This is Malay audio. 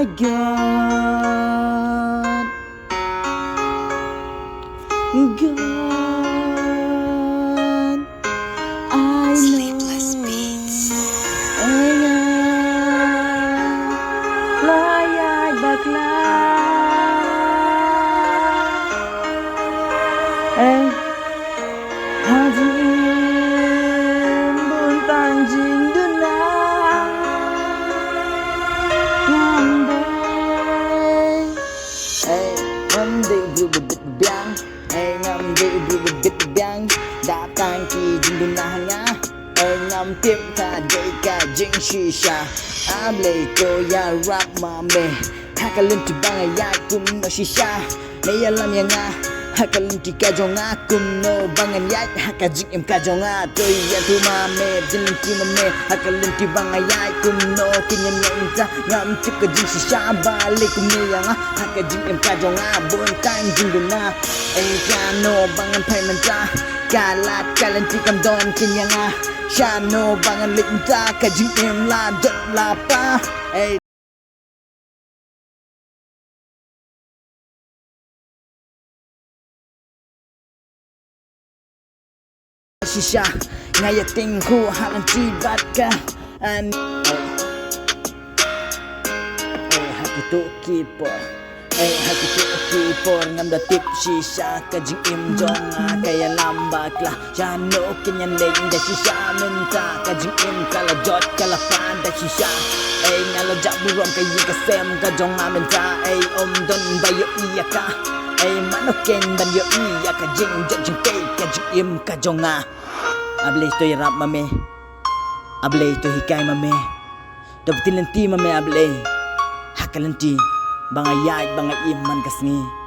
my God, God, I Sleepless know. Beats. Ayan, layag bakla. Hajin buntang jinduna ngam day bit biang ngam day bit biang datang ki jinduna nga ngam tip ka day ka jing shisha able to ya rap mame hakalin ti bangaya kum no shisha may alam ya nga hakalin ti kajonga kum no bangan yat hakajing im kajonga toy ya tu mame jilin ti mame hakalin ti bangaya kum no kinyan ya inta ngam tip ka jing shisha balik kum ni ya nga hakajing im kajonga buntang jinduna kano bangan pai menta kalat kalan ti kam don kinyan nga shano bangan linta kajing im la dot la pa shisha ngayating ku halang tibat ka haki tu kipor haki tu kipor ngam da tip shisha kajing im jonga kaya lambak lah jano kinyan leng da shisha minta kajing im kala jot kala pan da shisha ngalo jaburom kayi kasem ka jonga minta don bayo iya ka manoken ban yo iya ka jing jing kay kajing im ka jonga able to rap mame able to hikay mame dapatin lanti mame able hakalanti bangayay bangay iman kasngi